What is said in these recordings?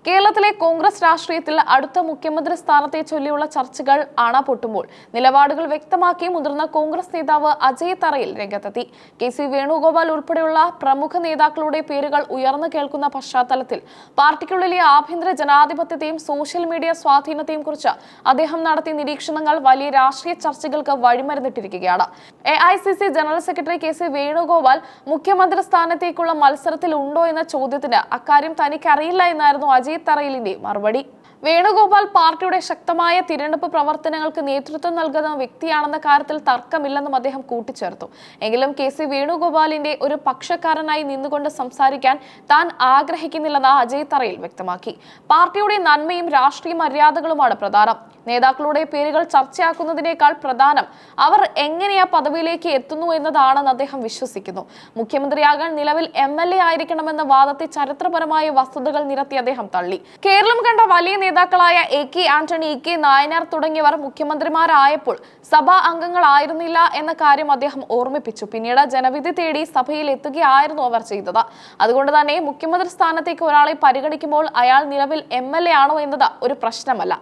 കേരളത്തിലെ കോൺഗ്രസ് രാഷ്ട്രീയത്തിൽ അടുത്ത മുഖ്യമന്ത്രി സ്ഥാനത്തെ ചൊല്ലിയുള്ള ചർച്ചകൾ അണപൊട്ടുമ്പോൾ നിലപാടുകൾ വ്യക്തമാക്കി മുതിർന്ന കോൺഗ്രസ് നേതാവ് അജയ് തറയിൽ രംഗത്തെത്തി. കെ.സി. വേണുഗോപാൽ ഉൾപ്പെടെയുള്ള പ്രമുഖ നേതാക്കളുടെ പേരുകൾ ഉയർന്നു കേൾക്കുന്ന പശ്ചാത്തലത്തിൽ പാർട്ടിക്കുള്ളിലെ ആഭ്യന്തര ജനാധിപത്യത്തെയും സോഷ്യൽ മീഡിയ സ്വാധീനത്തെയും കുറിച്ച് അദ്ദേഹം നടത്തിയ നിരീക്ഷണങ്ങൾ വലിയ രാഷ്ട്രീയ ചർച്ചകൾക്ക് വഴിമരുന്നിട്ടിരിക്കുകയാണ്. AICC general secretary K C. Venugopal മുഖ്യമന്ത്രി സ്ഥാനത്തേക്കുള്ള മത്സരത്തിൽ ഉണ്ടോ എന്ന ചോദ്യത്തിന് അക്കാര്യം തനിക്കറിയില്ല എന്നായിരുന്നു അജയ് തറയിലിന്റെ മറുപടി. വേണുഗോപാൽ പാർട്ടിയുടെ ശക്തമായ തിരഞ്ഞെടുപ്പ് പ്രവർത്തനങ്ങൾക്ക് നേതൃത്വം നൽകുന്ന വ്യക്തിയാണെന്ന കാര്യത്തിൽ തർക്കമില്ലെന്നും അദ്ദേഹം കൂട്ടിച്ചേർത്തു. എങ്കിലും കെ.സി. വേണുഗോപാലിന്റെ ഒരു പക്ഷക്കാരനായി നിന്നുകൊണ്ട് സംസാരിക്കാൻ താൻ ആഗ്രഹിക്കുന്നില്ലെന്ന് അജയ് തറയിൽ വ്യക്തമാക്കി. പാർട്ടിയുടെ നന്മയും രാഷ്ട്രീയ മര്യാദകളുമാണ് പ്രധാനം. നേതാക്കളുടെ പേരുകൾ ചർച്ചയാക്കുന്നതിനേക്കാൾ പ്രധാനം അവർ എങ്ങനെയാ പദവിയിലേക്ക് എത്തുന്നു എന്നതാണെന്ന് അദ്ദേഹം വിശ്വസിക്കുന്നു. മുഖ്യമന്ത്രിയാകാൻ നിലവിൽ MLA ആയിരിക്കണമെന്ന വാദത്തെ ചരിത്രപരമായ വസ്തുതകൾ നിരത്തി അദ്ദേഹം തള്ളി. കേരളം കണ്ട വലിയ നേതാക്കളായ A.K. ആന്റണി, E.K. നായനാർ തുടങ്ങിയവർ മുഖ്യമന്ത്രിമാരായപ്പോൾ സഭാ അംഗങ്ങളായിരുന്നില്ല എന്ന കാര്യം അദ്ദേഹം ഓർമ്മിപ്പിച്ചു. പിന്നീട് ജനവിധി തേടി സഭയിൽ എത്തുകയായിരുന്നു അവർ ചെയ്തത്. അതുകൊണ്ട് തന്നെ മുഖ്യമന്ത്രി സ്ഥാനത്തേക്ക് ഒരാളെ പരിഗണിക്കുമ്പോൾ അയാൾ നിലവിൽ MLA ആണോ എന്നത് ഒരു പ്രശ്നമല്ല.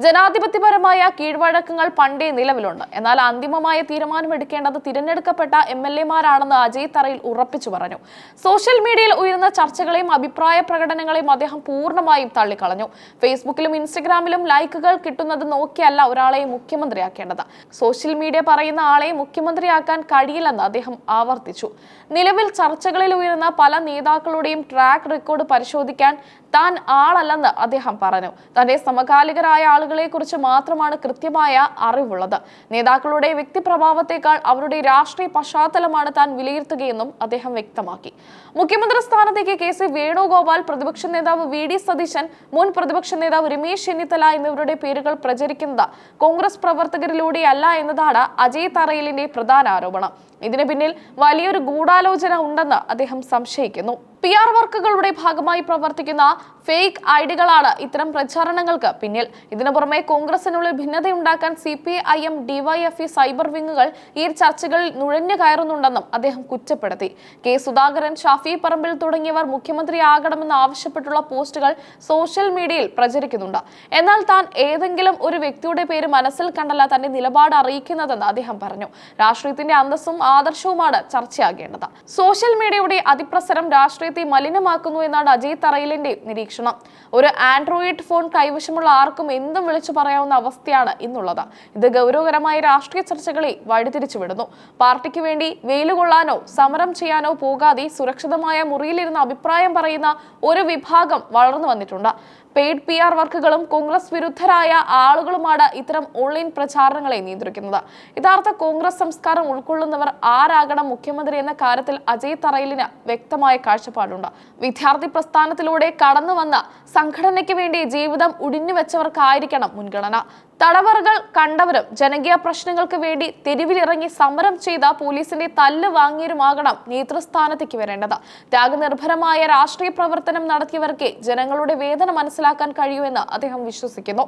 ജനാധിപത്യപരമായ കീഴ്വഴക്കങ്ങൾ പണ്ടേ നിലവിലുണ്ട്. എന്നാൽ അന്തിമമായ തീരുമാനമെടുക്കേണ്ടത് തിരഞ്ഞെടുക്കപ്പെട്ട MLA-മാരാണെന്ന് അജയ് തറയിൽ ഉറപ്പിച്ചു പറഞ്ഞു. സോഷ്യൽ മീഡിയയിൽ ഉയർന്ന ചർച്ചകളെയും അഭിപ്രായ പ്രകടനങ്ങളെയും അദ്ദേഹം പൂർണ്ണമായും തള്ളിക്കളഞ്ഞു. ഫേസ്ബുക്കിലും ഇൻസ്റ്റഗ്രാമിലും ലൈക്കുകൾ കിട്ടുന്നത് നോക്കിയല്ല ഒരാളെ മുഖ്യമന്ത്രിയാക്കേണ്ടത്. സോഷ്യൽ മീഡിയ പറയുന്ന ആളെ മുഖ്യമന്ത്രിയാക്കാൻ കഴിയില്ലെന്ന് അദ്ദേഹം ആവർത്തിച്ചു. നിലവിൽ ചർച്ചകളിൽ ഉയർന്ന പല നേതാക്കളുടെയും ട്രാക്ക് റെക്കോർഡ് പരിശോധിക്കാൻ താൻ ആളല്ലെന്ന് അദ്ദേഹം പറഞ്ഞു. തന്റെ സമകാലികരായ ആളുകളെ കുറിച്ച് മാത്രമാണ് കൃത്യമായ അറിവുള്ളത്. നേതാക്കളുടെ വ്യക്തിപ്രഭാവത്തെക്കാൾ അവരുടെ രാഷ്ട്രീയ പശ്ചാത്തലമാണ് താൻ വിലയിരുത്തുകയെന്നും അദ്ദേഹം വ്യക്തമാക്കി. മുഖ്യമന്ത്രി സ്ഥാനത്തേക്ക് കെ.സി. വേണുഗോപാൽ, പ്രതിപക്ഷ നേതാവ് V.D. സതീശൻ, മുൻ പ്രതിപക്ഷ നേതാവ് രമേശ് ചെന്നിത്തല എന്നിവരുടെ പേരുകൾ പ്രചരിക്കുന്നത് കോൺഗ്രസ് പ്രവർത്തകരിലൂടെയല്ല എന്നതാണ് അജയ് തറയിലിന്റെ പ്രധാന ആരോപണം. ഇതിന് പിന്നിൽ വലിയൊരു ഗൂഢാലോചന ഉണ്ടെന്ന് അദ്ദേഹം സംശയിക്കുന്നു. PR വർക്കുകളുടെ ഭാഗമായി പ്രവർത്തിക്കുന്ന ഫേക്ക് ഐഡികളാണ് ഇത്തരം പ്രചാരണങ്ങൾക്ക് പിന്നിൽ. ഇതിനു പുറമെ കോൺഗ്രസിനുള്ളിൽ ഭിന്നതയുണ്ടാക്കാൻ CPIM, DYFI, സൈബർ വിങ്ങുകൾ ഈ ചർച്ചകളിൽ നുഴഞ്ഞു കയറുന്നുണ്ടെന്നും അദ്ദേഹം കുറ്റപ്പെടുത്തി. K. സുധാകരൻ, ഷാഫി പറമ്പിൽ തുടങ്ങിയവർ മുഖ്യമന്ത്രിയാകണമെന്ന് ആവശ്യപ്പെട്ടുള്ള പോസ്റ്റുകൾ സോഷ്യൽ മീഡിയയിൽ പ്രചരിക്കുന്നുണ്ട്. എന്നാൽ താൻ ഏതെങ്കിലും ഒരു വ്യക്തിയുടെ പേര് മനസ്സിൽ കണ്ടല്ല തന്റെ നിലപാട് അറിയിക്കുന്നതെന്ന് അദ്ദേഹം പറഞ്ഞു. രാഷ്ട്രീയത്തിന്റെ അന്തസ്സും ആദർശവുമാണ് ചർച്ചയാകേണ്ടത്. സോഷ്യൽ മീഡിയയുടെ അതിപ്രസരം രാഷ്ട്രീയത്തെ മലിനമാക്കുന്നു എന്നാണ് അജയ് തറയിലിന്റെ നിരീക്ഷണം. ഒരു ആൻഡ്രോയിഡ് ഫോൺ കൈവശമുള്ള ആർക്കും എന്തും വിളിച്ചു പറയാവുന്ന അവസ്ഥയാണ് ഇന്നുള്ളത്. ഇത് ഗൗരവകരമായ രാഷ്ട്രീയ ചർച്ചകളെ വഴിതിരിച്ചുവിടുന്നു. പാർട്ടിക്ക് വേണ്ടി വെയിലുകൊള്ളാനോ സമരം ചെയ്യാനോ പോകാതെ സുരക്ഷിതമായ മുറിയിലിരുന്ന് അഭിപ്രായം പറയുന്ന ഒരു വിഭാഗം വളർന്നു വന്നിട്ടുണ്ട്. പെയ്ഡ് PR വർക്കുകളും കോൺഗ്രസ് വിരുദ്ധരായ ആളുകളുമാണ് ഇത്തരം ഓൺലൈൻ പ്രചാരണങ്ങളെ നിയന്ത്രിക്കുന്നത്. യഥാർത്ഥ കോൺഗ്രസ് സംസ്കാരം ഉൾക്കൊള്ളുന്നവർ ആരാകണം മുഖ്യമന്ത്രി എന്ന കാര്യത്തിൽ അജയ് തറയിലിന് വ്യക്തമായ കാഴ്ചപ്പാടുണ്ട്. വിദ്യാർത്ഥി പ്രസ്ഥാനത്തിലൂടെ കടന്നു വന്ന സംഘടനയ്ക്ക് വേണ്ടി ജീവിതം ഉടിഞ്ഞുവെച്ചവർക്കായിരിക്കണം മുൻഗണന. തടവറകൾ കണ്ടവരും ജനകീയ പ്രശ്നങ്ങൾക്ക് വേണ്ടി തെരുവിലിറങ്ങി സമരം ചെയ്ത പോലീസിന്റെ തല്ല് വാങ്ങിയവരുമാകണം നേതൃസ്ഥാനത്തേക്ക് വരേണ്ടത്. ത്യാഗനിർഭരമായ രാഷ്ട്രീയ പ്രവർത്തനം നടത്തിയവർക്ക് ജനങ്ങളുടെ വേദന മനസ്സിലാക്കാൻ കഴിയുമെന്ന് അദ്ദേഹം വിശ്വസിക്കുന്നു.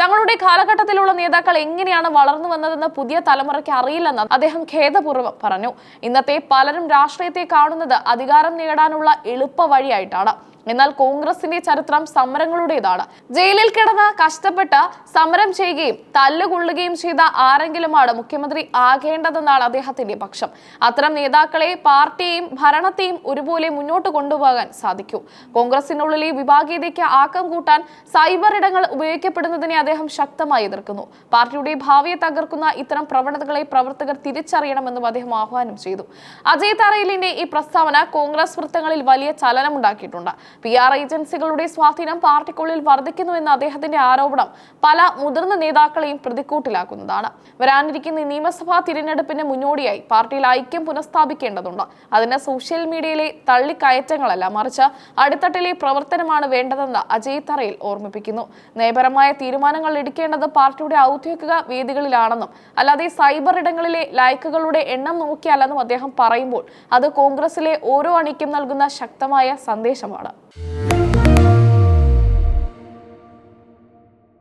തങ്ങളുടെ കാലഘട്ടത്തിലുള്ള നേതാക്കൾ എങ്ങനെയാണ് വളർന്നു വന്നതെന്ന് പുതിയ തലമുറയ്ക്ക് അറിയില്ലെന്ന് അദ്ദേഹം ഖേദപൂർവ്വം പറഞ്ഞു. ഇന്നത്തെ പലരും രാഷ്ട്രീയത്തെ കാണുന്നത് അധികാരം നേടാനുള്ള എളുപ്പ വഴിയായിട്ടാണ്. എന്നാൽ കോൺഗ്രസിന്റെ ചരിത്രം സമരങ്ങളുടേതാണ്. ജയിലിൽ കിടന്ന് കഷ്ടപ്പെട്ട് സമരം ചെയ്യുകയും തല്ലുകൊള്ളുകയും ചെയ്ത ആരെങ്കിലുമാണ് മുഖ്യമന്ത്രി ആകേണ്ടതെന്നാണ് അദ്ദേഹത്തിന്റെ പക്ഷം. അത്തരം നേതാക്കളെ പാർട്ടിയെയും ഭരണത്തെയും ഒരുപോലെ മുന്നോട്ട് കൊണ്ടുപോകാൻ സാധിക്കൂ. കോൺഗ്രസിനുള്ളിലെ വിഭാഗീയതയ്ക്ക് ആക്കം കൂട്ടാൻ സൈബർ ഇടങ്ങൾ ഉപയോഗിക്കപ്പെടുന്നതിനെ അദ്ദേഹം ശക്തമായി എതിർക്കുന്നു. പാർട്ടിയുടെ ഭാവിയെ തകർക്കുന്ന ഇത്തരം പ്രവണതകളെ പ്രവർത്തകർ തിരിച്ചറിയണമെന്നും അദ്ദേഹം ആഹ്വാനം ചെയ്തു. അജയ് തറയിലിന്റെ ഈ പ്രസ്താവന കോൺഗ്രസ് വൃത്തങ്ങളിൽ വലിയ ചലനമുണ്ടാക്കിയിട്ടുണ്ട്. PR ഏജൻസികളുടെ സ്വാധീനം പാർട്ടിക്കുള്ളിൽ വർദ്ധിക്കുന്നു എന്ന അദ്ദേഹത്തിന്റെ ആരോപണം പല മുതിർന്ന നേതാക്കളെയും പ്രതിക്കൂട്ടിലാക്കുന്നതാണ്. വരാനിരിക്കുന്ന നിയമസഭാ തിരഞ്ഞെടുപ്പിന് മുന്നോടിയായി പാർട്ടിയിൽ ഐക്യം പുനഃസ്ഥാപിക്കേണ്ടതുണ്ട്. അതിന് സോഷ്യൽ മീഡിയയിലെ തള്ളിക്കയറ്റങ്ങളല്ല, മറിച്ച് അടിത്തട്ടിലെ പ്രവർത്തനമാണ് വേണ്ടതെന്ന് അജയ് തറയിൽ ഓർമ്മിപ്പിക്കുന്നു. നയപരമായ തീരുമാനങ്ങൾ എടുക്കേണ്ടത് പാർട്ടിയുടെ ഔദ്യോഗിക വേദികളിലാണെന്നും അല്ലാതെ സൈബർ ഇടങ്ങളിലെ ലൈക്കുകളുടെ എണ്ണം നോക്കിയല്ലെന്നും അദ്ദേഹം പറയുമ്പോൾ അത് കോൺഗ്രസിലെ ഓരോ അണിക്കും നൽകുന്ന ശക്തമായ സന്ദേശമാണ്.